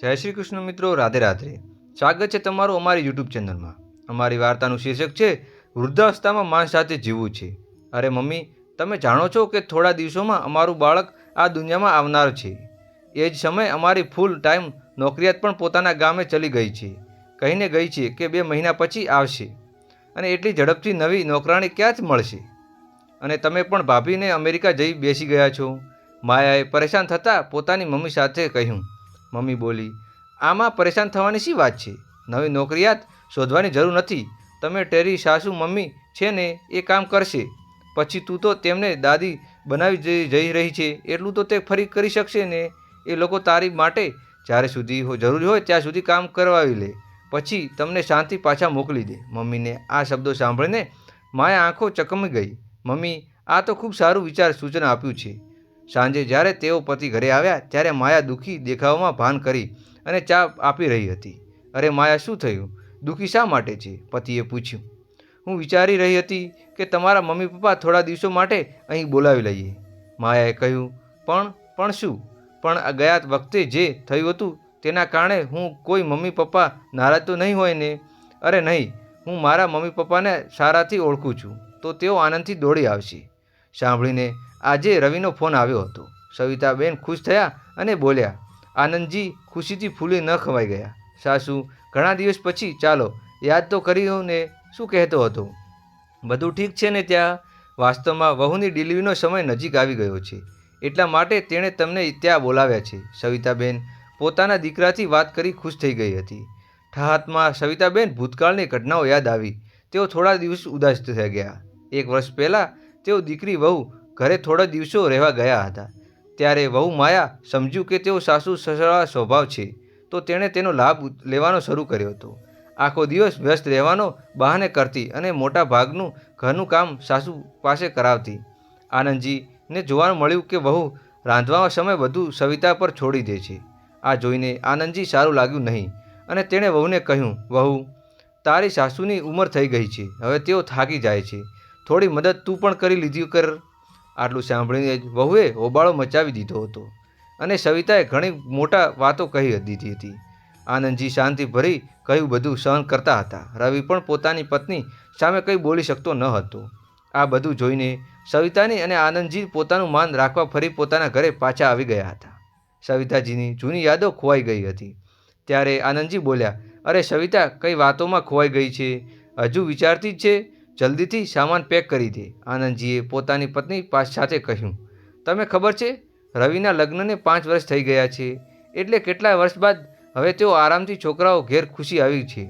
જય શ્રી કૃષ્ણ મિત્રો, રાધે રાધે. સ્વાગત છે તમારું અમારી યુટ્યુબ ચેનલમાં. અમારી વાર્તાનું શીર્ષક છે વૃદ્ધાવસ્થામાં માં સાથે જીવવું છે. અરે મમ્મી, તમે જાણો છો કે થોડા દિવસોમાં અમારું બાળક આ દુનિયામાં આવનાર છે. એ જ સમયે અમારી ફૂલ ટાઈમ નોકરિયાત પણ પોતાના ગામે ચલી ગઈ છે. કહીને ગઈ છે કે 2 મહિના પછી આવશે. અને એટલી ઝડપથી નવી નોકરાણી ક્યાં જ મળશે? અને તમે પણ ભાભીને અમેરિકા જઈ બેસી ગયા છો. માયાએ પરેશાન થતાં પોતાની મમ્મી સાથે કહ્યું. મમ્મી બોલી, આમાં પરેશાન થવાની શી વાત છે? નવી નોકરિયાત શોધવાની જરૂર નથી. તમે ટેરી સાસુ મમ્મી છે ને એ કામ કરશે. પછી તું તો તેમને દાદી બનાવી જઈ રહી છે એટલું તો તે ફરી કરી શકશે ને. એ લોકો તારી માટે જ્યારે સુધી જરૂરી હોય ત્યાં સુધી કામ કરવાવી લે, પછી તમને શાંતિ પાછા મોકલી દે. મમ્મીને આ શબ્દો સાંભળીને માયા આંખો ચકમી ગઈ. મમ્મી, આ તો ખૂબ સારું વિચાર સૂચન આપ્યું છે. સાંજે જ્યારે તેઓ પતિ ઘરે આવ્યા ત્યારે માયા દુઃખી દેખાવમાં ભાન કરી અને ચા આપી રહી હતી. અરે માયા, શું થયું? દુઃખી શા માટે છે? પતિએ પૂછ્યું. હું વિચારી રહી હતી કે તમારા મમ્મી પપ્પા થોડા દિવસો માટે અહીં બોલાવી લઈએ. માયાએ કહ્યું. પણ શું? પણ ગયા વખતે જે થયું હતું તેના કારણે હું કોઈ મમ્મી પપ્પા નારાજ તો નહીં હોય ને? અરે નહીં, હું મારા મમ્મી પપ્પાને સારાથી ઓળખું છું, તો તેઓ આનંદથી દોડી આવશે. સાંભળીને આજે રવિનો ફોન આવ્યો હતો. સવિતાબેન ખુશ થયા અને બોલ્યા. આનંદજી ખુશીથી ફૂલી ન ખવાઈ ગયા. સાસુ, ઘણા દિવસ પછી, ચાલો યાદ તો કર્યું ને. શું કહેતો હતો? બધું ઠીક છે ને ત્યાં? વાસ્તવમાં વહુની ડિલિવરીનો સમય નજીક આવી ગયો છે, એટલા માટે તેણે તમને ત્યાં બોલાવ્યા છે. સવિતાબેન પોતાના દીકરાથી વાત કરી ખુશ થઈ ગઈ હતી. ઠાહતમાં સવિતાબેન ભૂતકાળની ઘટનાઓ યાદ આવી. તેઓ થોડા દિવસ ઉદાસ થઈ ગયા. 1 વર્ષ પહેલાં તેઓ દીકરી વહુ ઘરે થોડા દિવસો રહેવા ગયા હતા. ત્યારે વહુ માયા સમજ્યું કે તેઓ સાસુ સસરા સ્વભાવ છે, તો તેણે તેનો લાભ લેવાનો શરૂ કર્યો હતો. આખો દિવસ વ્યસ્ત રહેવાનો બહાને કરતી અને મોટા ભાગનું ઘરનું કામ સાસુ પાસે કરાવતી. આનંદજીને જોવાનું મળ્યું કે વહુ રાંધવા સમય બધું સવિતા પર છોડી દે છે. આ જોઈને આનંદજી સારું લાગ્યું નહીં અને તેણે વહુને કહ્યું. વહુ, તારી સાસુની ઉંમર થઈ ગઈ છે, હવે તેઓ થાકી જાય છે. થોડી મદદ તું પણ કરી લીધી કર. આટલું સાંભળીને જ વહુએ હોબાળો મચાવી દીધો હતો અને સવિતાએ ઘણી મોટા વાતો કહી દીધી હતી. આનંદજી શાંતિ ભરી કહ્યું બધું સહન કરતા હતા. રવિ પણ પોતાની પત્ની સામે કંઈ બોલી શકતો ન હતો. આ બધું જોઈને સવિતાની અને આનંદજી પોતાનું માન રાખવા ફરી પોતાના ઘરે પાછા આવી ગયા હતા. સવિતાજીની જૂની યાદો ખોવાઈ ગઈ હતી. ત્યારે આનંદજી બોલ્યા. અરે સવિતા, કઈ વાતોમાં ખોવાઈ ગઈ છે? હજુ વિચારતી જ છે? જલ્દીથી સામાન પેક કરી દે. આનંદજીએ પોતાની પત્ની સાથે કહ્યું. તમે ખબર છે, રવિના લગ્નને 5 વર્ષ થઈ ગયા છે, એટલે કેટલા વર્ષ બાદ હવે તેઓ આરામથી છોકરાઓ ઘેર ખુશી આવી છે.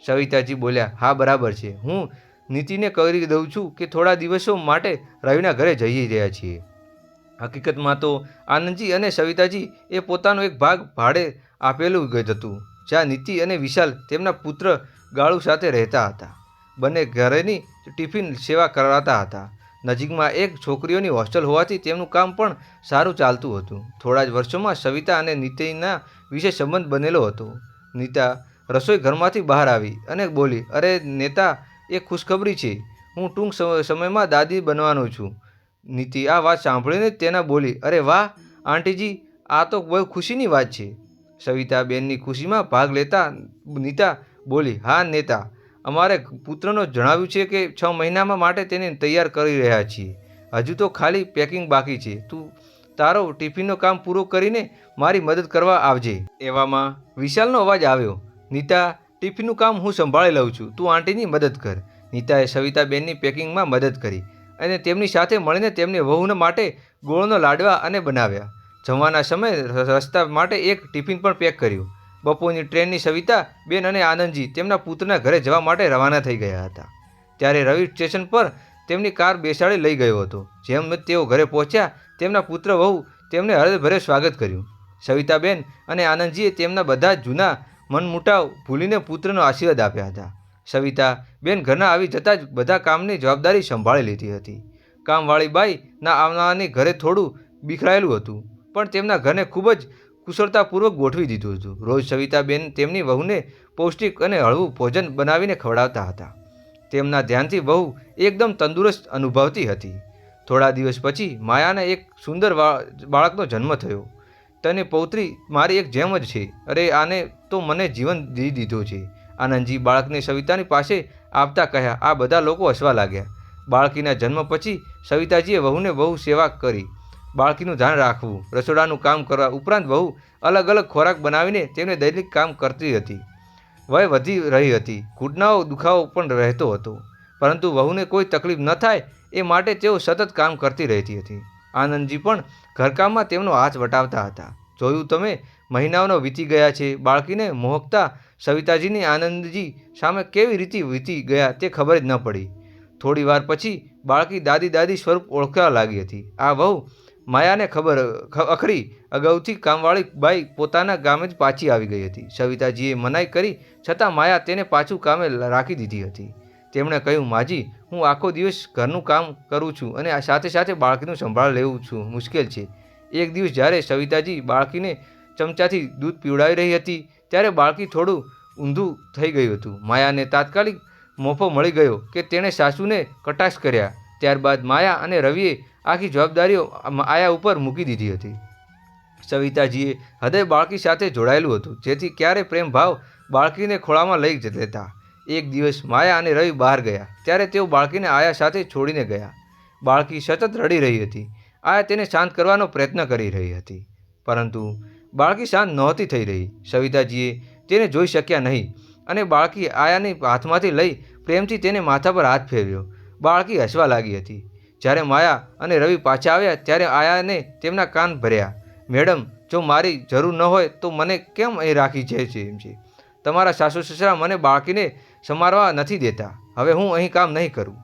સવિતાજી બોલ્યા. હા, બરાબર છે. હું નીતિને કહી દઉં છું કે થોડા દિવસો માટે રવિના ઘરે જઈ રહ્યા છીએ. હકીકતમાં તો આનંદજી અને સવિતાજી એ પોતાનો એક ભાગ ભાડે આપેલું હતું, જ્યાં નીતિ અને વિશાલ તેમના પુત્ર ગાળુ સાથે રહેતા હતા. બંને ઘરેની ટિફિન સેવા કરાવતા હતા. નજીકમાં એક છોકરીઓની હોસ્ટેલ હોવાથી તેમનું કામ પણ સારું ચાલતું હતું. થોડા જ વર્ષોમાં સવિતા અને નીતિના વિશેષ સંબંધ બનેલો હતો. નીતા રસોઈ ઘરમાંથી બહાર આવી અને બોલી. અરે નેતા, એક ખુશખબરી છે. હું ટૂંક સમયમાં દાદી બનવાનો છું. નીતિ આ વાત સાંભળીને તેના બોલી. અરે વાહ આંટીજી, આ તો બહુ ખુશીની વાત છે. સવિતાબેનની ખુશીમાં ભાગ લેતા નીતા બોલી. હા નેતા, અમારે પુત્રનો જણાવ્યું છે કે 6 મહિનામાં માટે તેને તૈયાર કરી રહ્યા છીએ. હજુ તો ખાલી પેકિંગ બાકી છે. તું તારો ટિફિનનો કામ પૂરો કરીને મારી મદદ કરવા આવજે. એવામાં વિશાલનો અવાજ આવ્યો. નીતા, ટિફિનનું કામ હું સંભાળી લઉં છું, તું આંટીની મદદ કર. નીતાએ સવિતાબેનની પેકિંગમાં મદદ કરી અને તેમની સાથે મળીને તેમને વહુના માટે ગોળનો લાડવા અને બનાવ્યા. જમવાના સમયે રસ્તા માટે એક ટિફિન પણ પેક કર્યું. બપોરની ટ્રેનની સવિતા બેન અને આનંદજી તેમના પુત્રના ઘરે જવા માટે રવાના થઈ ગયા હતા. ત્યારે રવિ સ્ટેશન પર તેમની કાર બેસાડી લઈ ગયો હતો. જેમ તેઓ ઘરે પહોંચ્યા, તેમના પુત્ર વહુ તેમને હૃદયભરે સ્વાગત કર્યું. સવિતાબેન અને આનંદજીએ તેમના બધા જૂના મનમુટાવ ભૂલીને પુત્રનો આશીર્વાદ આપ્યા હતા. સવિતા બેન ઘરના આવી જતાં જ બધા કામની જવાબદારી સંભાળી લીધી હતી. કામવાળી બાઈ ના આવનારની ઘરે થોડું બિખરાયેલું હતું, પણ તેમના ઘરને ખૂબ જ કુશળતાપૂર્વક ગોઠવી દીધું હતું. રોજ સવિતાબેન તેમની વહુને પૌષ્ટિક અને હળવું ભોજન બનાવીને ખવડાવતા હતા. તેમના ધ્યાનથી વહુ એકદમ તંદુરસ્ત અનુભવતી હતી. થોડા દિવસ પછી માયાને એક સુંદર બાળકનો જન્મ થયો. તને પૌત્રી મારી એક જેમ જ છે. અરે આને તો મને જીવન દઈ દીધો છે. આનંદજી બાળકને સવિતાની પાસે આવતા કહ્યા. આ બધા લોકો હસવા લાગ્યા. બાળકીના જન્મ પછી સવિતાજીએ વહુને બહુ સેવા કરી. બાળકીનું ધ્યાન રાખવું, રસોડાનું કામ કરવા ઉપરાંત વહુ અલગ અલગ ખોરાક બનાવીને તેમને દૈનિક કામ કરતી હતી. વય વધી રહી હતી, ઘૂંટણાઓ દુખાવો પણ રહેતો હતો, પરંતુ વહુને કોઈ તકલીફ ન થાય એ માટે તેઓ સતત કામ કરતી રહેતી હતી. આનંદજી પણ ઘરકામમાં તેમનો હાથ વટાવતા હતા. જોયું તમે, મહિનાઓનો વીતી ગયા છે. બાળકીને મોહકતા સવિતાજીની આનંદજી સામે કેવી રીતે વીતી ગયા તે ખબર જ ન પડી. થોડી વાર પછી બાળકી દાદી દાદી સ્વરૂપ ઓળખવા લાગી હતી. આ વહુ માયાને અખરી અગાઉથી કામવાળી બાઈ પોતાના ગામે જ પાછી આવી ગઈ હતી. સવિતાજીએ મનાઈ કરી છતાં માયા તેને પાછું કામે રાખી દીધી હતી. તેમણે કહ્યું, માજી, હું આખો દિવસ ઘરનું કામ કરું છું અને સાથે સાથે બાળકીનું સંભાળ લેવું છું, મુશ્કેલ છે. એક દિવસ જ્યારે સવિતાજી બાળકીને ચમચાથી દૂધ પીવડાવી રહી હતી ત્યારે બાળકી થોડું ઊંધું થઈ ગયું હતું. માયાને તાત્કાલિક મોફો મળી ગયો કે તેણે સાસુને કટાક્ષ કર્યા. ત્યારબાદ માયા અને રવિએ આખી જવાબદારીઓ આયા ઉપર મૂકી દીધી હતી. સવિતાજીએ હૃદય બાળકી સાથે જોડાયેલું હતું, જેથી ક્યારે પ્રેમ ભાવ બાળકીને ખોળામાં લઈ લેતા. એક દિવસ માયા અને રવિ બહાર ગયા ત્યારે તેઓ બાળકીને આયા સાથે છોડીને ગયા. બાળકી સતત રડી રહી હતી. આયા તેને શાંત કરવાનો પ્રયત્ન કરી રહી હતી, પરંતુ બાળકી શાંત નહોતી થઈ રહી. સવિતાજીએ તેને જોઈ શક્યા નહીં અને બાળકી આયાને હાથમાંથી લઈ પ્રેમથી તેને માથા પર હાથ ફેરવ્યો. બાળકી હસવા લાગી હતી. જ્યારે માયા અને રવિ પાછા આવ્યા ત્યારે આયાને તેમના કાન ભર્યા. મેડમ, જો મારી જરૂર ન હોય તો મને કેમ અહીં રાખી છે એમ છે? તમારા સાસુ સસરા મને બાળકીને સમારવા નથી દેતા. હવે હું અહીં કામ નહીં કરું.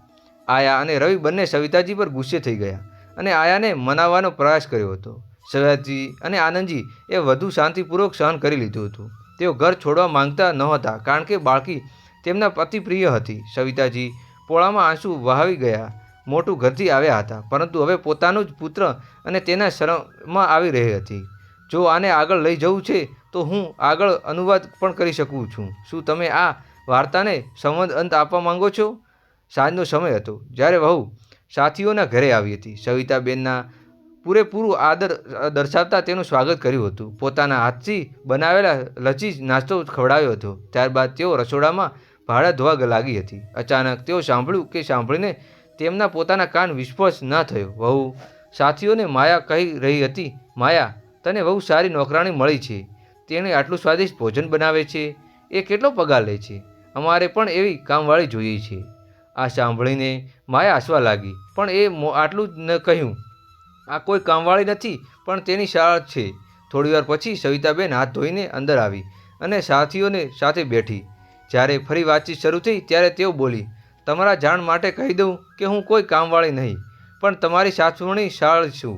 આયા અને રવિ બંને સવિતાજી પર ગુસ્સે થઈ ગયા અને આયાને મનાવવાનો પ્રયાસ કર્યો હતો. સવિતાજી અને આનંદજી એ વધુ શાંતિપૂર્વક સહન કરી લીધું હતું. તેઓ ઘર છોડવા માંગતા નહોતા કારણ કે બાળકી તેમના અતિ પ્રિય હતી. સવિતાજી પોળામાં આંસુ વહાવી ગયા. મોટું ઘરથી આવ્યા હતા, પરંતુ હવે પોતાનું જ પુત્ર અને તેના શરમમાં આવી રહી હતી. જો આને આગળ લઈ જવું છે તો હું આગળ અનુવાદ પણ કરી શકું છું. શું તમે આ વાર્તાને સંવાદ અંત આપવા માંગો છો? સાંજનો સમય હતો જ્યારે વહુ સાથીઓના ઘરે આવી હતી. સવિતાબેનના પૂરેપૂરું આદર દર્શાવતા તેનું સ્વાગત કર્યું હતું. પોતાના હાથથી બનાવેલા લજીજ નાસ્તો ખવડાવ્યો હતો. ત્યારબાદ તેઓ રસોડામાં ભાડા ધોવા લાગી હતી. અચાનક તેઓ સાંભળીને તેમના પોતાના કાન વિશ્વાસ ન થયો. વહુ સાથીઓને માયા કહી રહી હતી, માયા, તને બહુ સારી નોકરાણી મળી છે. તેણે આટલું સ્વાદિષ્ટ ભોજન બનાવે છે. એ કેટલો પગાર લે છે? અમારે પણ એવી કામવાળી જોઈએ છે. આ સાંભળીને માયા હસવા લાગી, પણ એ આટલું જ ન કહ્યું. આ કોઈ કામવાળી નથી, પણ તેની શાળા છે. થોડીવાર પછી સવિતાબેન હાથ ધોઈને અંદર આવી અને સાથીઓને સાથે બેઠી. જ્યારે ફરી વાતચીત શરૂ થઈ ત્યારે તેઓ બોલી, તમારા જાણ માટે કહી દઉં કે હું કોઈ કામવાળી નહીં, પણ તમારી સાસુની શાળ છું.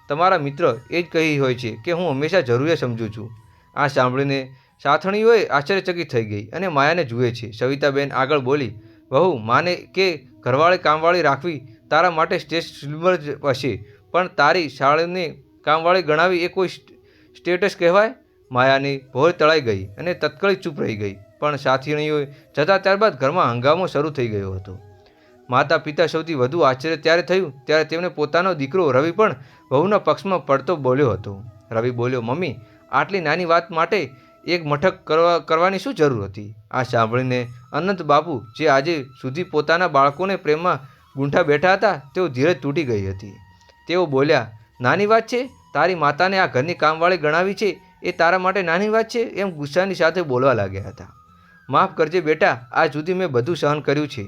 તમારા મિત્ર એ જ કહી હોય છે કે હું હંમેશા જરૂરિયાત સમજું છું. આ સાંભળીને સાથણીઓએ આશ્ચર્યચકિત થઈ ગઈ અને માયાને જુએ છે. સવિતાબેન આગળ બોલી, વહુ, માને કે ઘરવાળી કામવાળી રાખવી તારા માટે સ્ટેટસ જ હશે, પણ તારી શાળને કામવાળી ગણાવી એ કોઈ સ્ટેટસ કહેવાય? માયાની ભોર તળાઈ ગઈ અને તત્કાળ ચૂપ રહી ગઈ. પણ સાથીણીઓએ જતાં ત્યારબાદ ઘરમાં હંગામો શરૂ થઈ ગયો હતો. માતા પિતા સૌથી વધુ આશ્ચર્ય ત્યારે થયું ત્યારે તેમને પોતાનો દીકરો રવિ પણ વહુના પક્ષમાં પડતો બોલ્યો હતો. રવિ બોલ્યો, મમ્મી, આટલી નાની વાત માટે એક મઠક કરવાની શું જરૂર હતી? આ સાંભળીને અનંત બાપુ, જે આજે સુધી પોતાના બાળકોને પ્રેમમાં ગૂંઠા બેઠા હતા, તેઓ ધીરજ તૂટી ગઈ હતી. તેઓ બોલ્યા, નાની વાત છે? તારી માતાને આ ઘરની કામવાળી ગણાવી છે એ તારા માટે નાની વાત છે? એમ ગુસ્સાની સાથે બોલવા લાગ્યા હતા. માફ કરજે બેટા, આજ સુધી મેં બધું સહન કર્યું છે,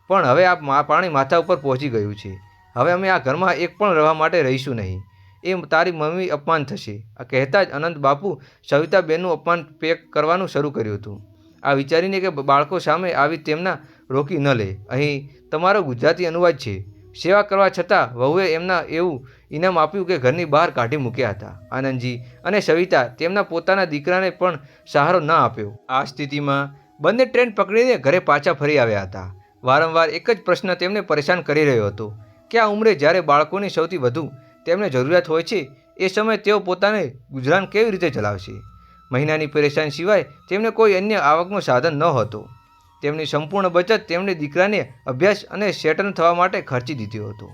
પણ હવે આ પાણી માથા ઉપર પહોંચી ગયું છે. હવે અમે આ ઘરમાં એક પણ રહેવા માટે રહીશું નહીં. એ તારી મમ્મી અપમાન થશે. આ કહેતા જ અનંત બાપુ સવિતાબેનનું અપમાન પેક કરવાનું શરૂ કર્યું હતું. આ વિચારીને કે બાળકો સામે આવી તેમના રોકી ન લે. અહીં તમારો ગુજરાતી અનુવાદ છે. સેવા કરવા છતાં વહુએ એમના એવું ઇનામ આપ્યું કે ઘરની બહાર કાઢી મૂક્યા હતા. આનંદજી અને સવિતા તેમના પોતાના દીકરાને પણ સહારો ન આપ્યો. આ સ્થિતિમાં બંને ટ્રેન પકડીને ઘરે પાછા ફરી આવ્યા હતા. વારંવાર એક જ પ્રશ્ન તેમને પરેશાન કરી રહ્યો હતો કે આ ઉંમરે જ્યારે બાળકોની સૌથી વધુ તેમને જરૂરિયાત હોય છે એ સમયે તેઓ પોતાને ગુજરાન કેવી રીતે ચલાવશે? મહિનાની પરેશાની સિવાય તેમને કોઈ અન્ય આવકનું સાધન ન હતો. તેમની સંપૂર્ણ બચત તેમણે દીકરાને અભ્યાસ અને સેટલ થવા માટે ખર્ચી દીધો હતો.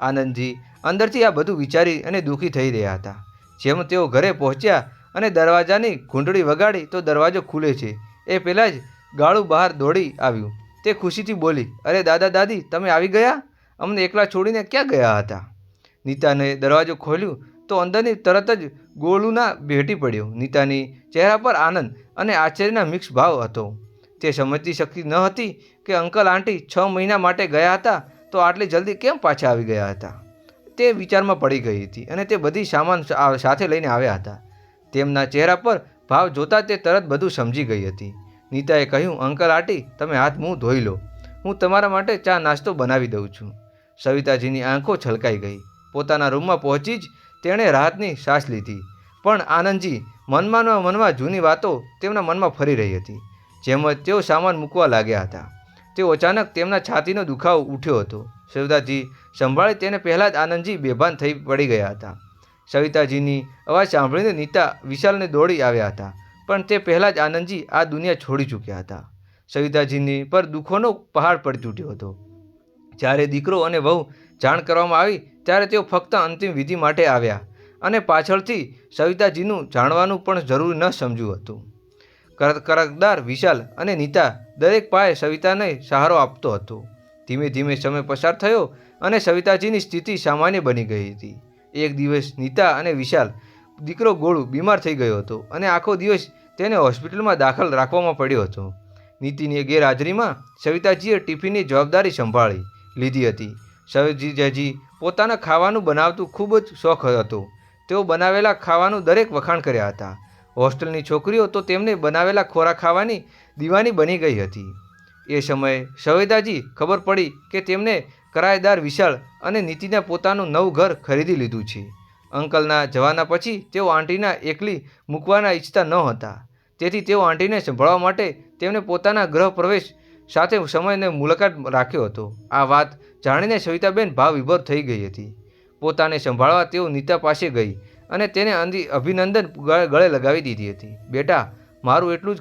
આનંદજી અંદરથી આ બધું વિચારી અને દુઃખી થઈ રહ્યા હતા. જેમ તેઓ ઘરે પહોંચ્યા અને દરવાજાની ઘૂંટડી વગાડી તો દરવાજો ખુલે છે એ પહેલાં જ ગાળું બહાર દોડી આવ્યું. તે ખુશીથી બોલી, અરે દાદા દાદી, તમે આવી ગયા? અમને એકલા છોડીને ક્યાં ગયા હતા? નીતાને દરવાજો ખોલ્યું તો અંદરની તરત જ ગોલુના ભેટી પડ્યો. નીતાની ચહેરા પર આનંદ અને આશ્ચર્યના મિક્સ ભાવ હતો. તે સમજતી શકતી ન હતી કે અંકલ આંટી 6 મહિના માટે ગયા હતા તો આટલી જલ્દી કેમ પાછા આવી ગયા હતા. તે વિચારમાં પડી ગઈ હતી અને તે બધી સામાન સાથે લઈને આવ્યા હતા. તેમના ચહેરા પર ભાવ જોતાં તે તરત બધું સમજી ગઈ હતી. નીતાએ કહ્યું, અંકલ આંટી, તમે હાથ મું ધોઈ લો, હું તમારા માટે ચા નાસ્તો બનાવી દઉં છું. સવિતાજીની આંખો છલકાઈ ગઈ. પોતાના રૂમમાં પહોંચી જ તેણે રાહતની શ્વાસ લીધી. પણ આનંદજી મનમાં જૂની વાતો તેમના મનમાં ફરી રહી હતી. જેમ જ તેઓ સામાન મૂકવા લાગ્યા હતા તેઓ અચાનક તેમના છાતીનો દુખાવો ઉઠ્યો હતો. સવિતાજી સંભાળી તેને પહેલાં જ આનંદજી બેભાન થઈ પડી ગયા હતા. સવિતાજીની અવાજ સાંભળીને નીતા વિશાલને દોડી આવ્યા હતા, પણ તે પહેલાં જ આનંદજી આ દુનિયા છોડી ચૂક્યા હતા. સવિતાજીની પર દુઃખોનો પહાડ પડી તૂટ્યો હતો. જ્યારે દીકરો અને વહુ જાણ કરવામાં આવી ત્યારે તેઓ ફક્ત અંતિમ વિધિ માટે આવ્યા અને પાછળથી સવિતાજીનું જાણવાનું પણ જરૂરી ન સમજ્યું હતું. કરકદાર વિશાલ અને નીતા દરેક પાયે સવિતાને સહારો આપતો હતો. ધીમે ધીમે સમય પસાર થયો અને સવિતાજીની સ્થિતિ સામાન્ય બની ગઈ હતી. એક દિવસ નીતા અને વિશાલ દીકરો ગોળુ બીમાર થઈ ગયો હતો અને આખો દિવસ તેને હોસ્પિટલમાં દાખલ રાખવામાં પડ્યો હતો. નીતિની ગેરહાજરીમાં સવિતાજીએ ટિફિનની જવાબદારી સંભાળી લીધી હતી. સવિતાજી પોતાના ખાવાનું બનાવતું ખૂબ જ શોખ હતો. તેઓ બનાવેલા ખાવાનું દરેક વખાણ કર્યા હતા. હોસ્ટેલની છોકરીઓ તો તેમને બનાવેલા ખોરાક ખાવાની દીવાની બની ગઈ હતી. એ સમયે સવિતાજી ખબર પડી કે તેમને કિરાયેદાર વિશાળ અને નીતિને પોતાનું નવું ઘર ખરીદી લીધું છે. અંકલના જવાના પછી તેઓ આંટીના એકલી મૂકવાના ઈચ્છતા ન હતા. તેથી તેઓ આંટીને સંભાળવા માટે તેમને પોતાના ગૃહ પ્રવેશ સાથે સમયને મુલાકાત રાખ્યો હતો. આ વાત જાણીને સવિતાબેન ભાવ વિભોર થઈ ગઈ હતી. પોતાને સંભાળવા તેઓ નીતા પાસે ગઈ અને તેને અભિનંદન ગળે લગાવી દીધી હતી. બેટા, મારું એટલું જ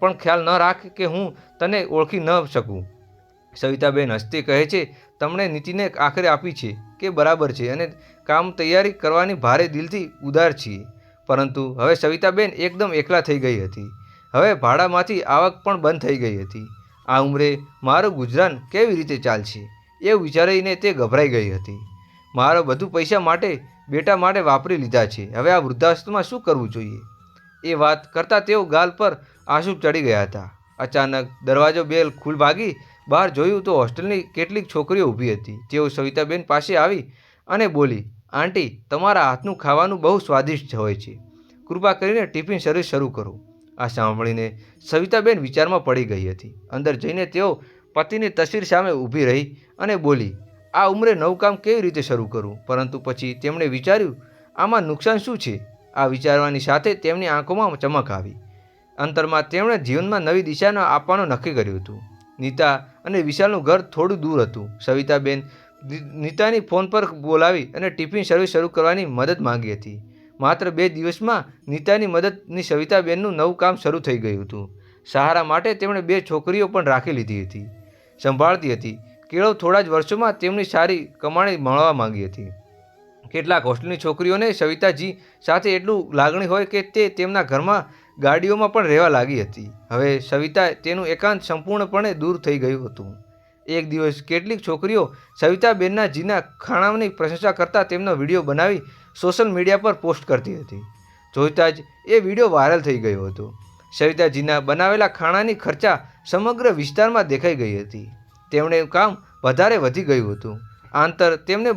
પણ ખ્યાલ ન રાખ કે હું તને ઓળખી ન શકું. સવિતાબેન હસતી કહે છે, તમને નીતિને આખરે આપી છે કે બરાબર છે અને કામ તૈયારી કરવાની ભારે દિલથી ઉદાર છીએ. પરંતુ હવે સવિતાબેન એકદમ એકલા થઈ ગઈ હતી. હવે ભાડામાંથી આવક પણ બંધ થઈ ગઈ હતી. આ ઉંમરે મારું ગુજરાન કેવી રીતે ચાલશે એવું વિચારીને તે ગભરાઈ ગઈ હતી. મારો બધું પૈસા માટે બેટા માટે વાપરી લીધા છે. હવે આ વૃદ્ધાવસ્થામાં શું કરવું જોઈએ? એ વાત કરતાં તેઓ ગાલ પર આંસુ ચડી ગયા હતા. અચાનક દરવાજો બેલ ખુલ ભાગી બહાર જોયું તો હોસ્ટેલની કેટલીક છોકરીઓ ઊભી હતી. તેઓ સવિતાબેન પાસે આવી અને બોલી, આંટી, તમારા હાથનું ખાવાનું બહુ સ્વાદિષ્ટ હોય છે. કૃપા કરીને ટિફિન સર્વિસ શરૂ કરો. આ સાંભળીને સવિતાબેન વિચારમાં પડી ગઈ હતી. અંદર જઈને તેઓ પતિની તસવીર સામે ઊભી રહી અને બોલી, આ ઉંમરે નવું કામ કેવી રીતે શરૂ કરવું? પરંતુ પછી તેમણે વિચાર્યું, આમાં નુકસાન શું છે? આ વિચારવાની સાથે તેમની આંખોમાં ચમક આવી. અંતરમાં તેમણે જીવનમાં નવી દિશા આપવાનું નક્કી કર્યું હતું. નીતા અને વિશાલનું ઘર થોડું દૂર હતું. સવિતાબેન નીતાની ફોન પર બોલાવી અને ટિફિન સર્વિસ શરૂ કરવાની મદદ માંગી હતી. માત્ર 2 દિવસમાં નીતાની મદદની સવિતાબેનનું નવું કામ શરૂ થઈ ગયું હતું. સહારા માટે તેમણે 2 છોકરીઓ પણ રાખી લીધી હતી, સંભાળતી હતી. કેળવ થોડા જ વર્ષોમાં તેમની સારી કમાણી મળવા માંગી હતી. કેટલાક હોસ્ટેલની છોકરીઓને સવિતાજી સાથે એટલું લાગણી હોય કે તે તેમના ઘરમાં ગાડીઓમાં પણ રહેવા લાગી હતી. હવે સવિતા તેનું એકાંત સંપૂર્ણપણે દૂર થઈ ગયું હતું. એક દિવસ કેટલીક છોકરીઓ સવિતાબેનના જીના ખાણાની પ્રશંસા કરતા તેમનો વિડીયો બનાવી સોશિયલ મીડિયા પર પોસ્ટ કરતી હતી. જોઈતા જ એ વિડીયો વાયરલ થઈ ગયો હતો. સવિતાજીના બનાવેલા ખાણાની ખર્ચા સમગ્ર વિસ્તારમાં દેખાઈ ગઈ હતી. તેમણે કામ વધારે વધી ગયું હતું. આંતર તેમને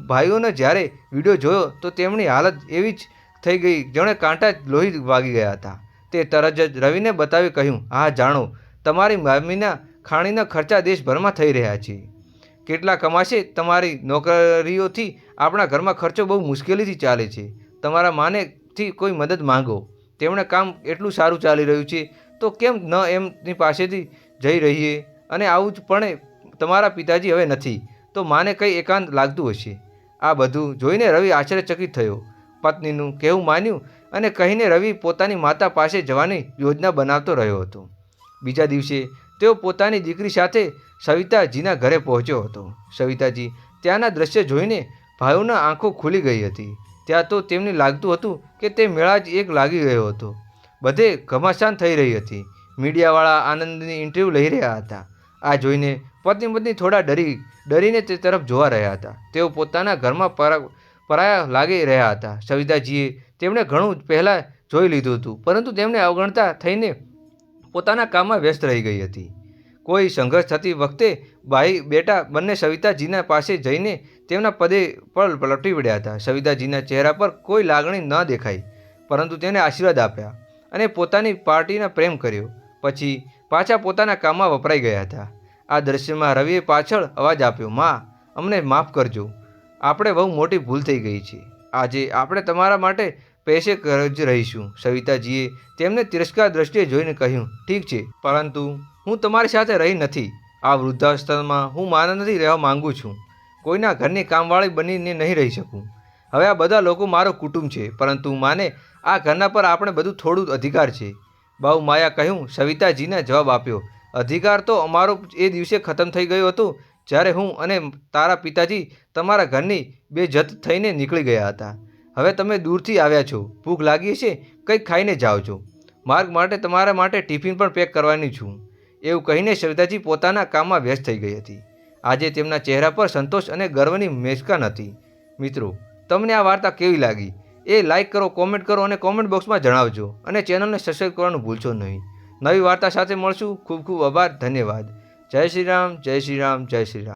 ભાઈઓને જ્યારે વિડીયો જોયો તો તેમની હાલત એવી જ થઈ ગઈ જાણે કાંટા લોહી વાગી ગયા હતા. તે તરત જ રવિને બતાવી કહ્યું, હા જાણો, તમારી મમ્મીના ખાણીના ખર્ચા દેશભરમાં થઈ રહ્યા છે. કેટલા કમાશે? તમારી નોકરીઓથી આપણા ઘરમાં ખર્ચો બહુ મુશ્કેલીથી ચાલે છે. તમારા માનેથી કોઈ મદદ માંગો. તેમણે કામ એટલું સારું ચાલી રહ્યું છે તો કેમ ન એમની પાસેથી જઈ રહીએ? અને આવું જ પણ તમારા પિતાજી હવે નથી તો માને કંઈ એકાંત લાગતું હશે. આ બધું જોઈને રવિ આશ્ચર્યચકિત થયો. પત્નીનું કહેવું માન્યું અને કહીને રવિ પોતાની માતા પાસે જવાની યોજના બનાવતો રહ્યો હતો. બીજા દિવસે તેઓ પોતાની દીકરી સાથે સવિતાજીના ઘરે પહોંચ્યો હતો. સવિતાજી ત્યાંના દ્રશ્ય જોઈને ભાઈઓના આંખો ખુલી ગઈ હતી. ત્યાં તો તેમને લાગતું હતું કે તે મેળા જ એક લાગી ગયો હતો. બધે ઘમાસાન થઈ રહી હતી. મીડિયાવાળા આનંદની ઇન્ટરવ્યૂ લઈ રહ્યા હતા. આ જોઈને પત્ની થોડા ડરીને તે તરફ જોવા રહ્યા હતા. તેઓ પોતાના ઘરમાં પરાયા લાગી રહ્યા હતા. સવિતાજીએ તેમણે ઘણું પહેલાં જોઈ લીધું હતું, પરંતુ તેમને અવગણતા થઈને પોતાના કામમાં વ્યસ્ત રહી ગઈ હતી. કોઈ સંઘર્ષ થતી વખતે ભાઈ બેટા બંને સવિતાજીના પાસે જઈને તેમના પદે પર પલટી પડ્યા હતા. સવિતાજીના ચહેરા પર કોઈ લાગણી ન દેખાઈ, પરંતુ તેને આશીર્વાદ આપ્યા અને પોતાની પાર્ટીને પ્રેમ કર્યો. પછી પાછા પોતાના કામમાં વપરાઈ ગયા હતા. આ દ્રશ્યમાં રવિએ પાછળ અવાજ આપ્યો, માં, અમને માફ કરજો. આપણે બહુ મોટી ભૂલ થઈ ગઈ છે. આજે આપણે તમારા માટે પૈસે જ રહીશું. સવિતાજીએ તેમને તિરસ્કાર દ્રષ્ટિએ જોઈને કહ્યું, ઠીક છે, પરંતુ હું તમારી સાથે રહી નથી. આ વૃદ્ધાવસ્થામાં હું માને નથી રહેવા માંગુ છું. કોઈના ઘરની કામવાળી બનીને નહીં રહી શકું. હવે આ બધા લોકો મારો કુટુંબ છે, પરંતુ માને આ ઘરના પર આપણે બધું થોડું અધિકાર છે. બાહુ માયા કહ્યું. સવિતાજીને જવાબ આપ્યો, અધિકાર તો અમારો એ દિવસે ખતમ થઈ ગયો હતો જ્યારે હું અને તારા પિતાજી તમારા ઘરની બેજત થઈને નીકળી ગયા હતા. હવે તમે દૂરથી આવ્યા છો, ભૂખ લાગી છે, કંઈક ખાઈને જાઓ છો. માર્ગ માટે તમારા માટે ટિફિન પણ પેક કરવાની છું. એવું કહીને સવિતાજી પોતાના કામમાં વ્યસ્ત થઈ ગઈ હતી. આજે તેમના ચહેરા પર સંતોષ અને ગર્વની મુસ્કાન હતી. મિત્રો, તમને આ વાર્તા કેવી લાગી એ લાઇક કરો, કોમેન્ટ કરો અને કોમેન્ટ બોક્સમાં જણાવજો. અને ચેનલને સબસ્ક્રાઈબ કરવાનું ભૂલશો નહીં. નવી વાર્તા સાથે મળશું. ખૂબ ખૂબ આભાર. ધન્યવાદ. જય શ્રી રામ, જય શ્રી રામ, જય શ્રી રામ.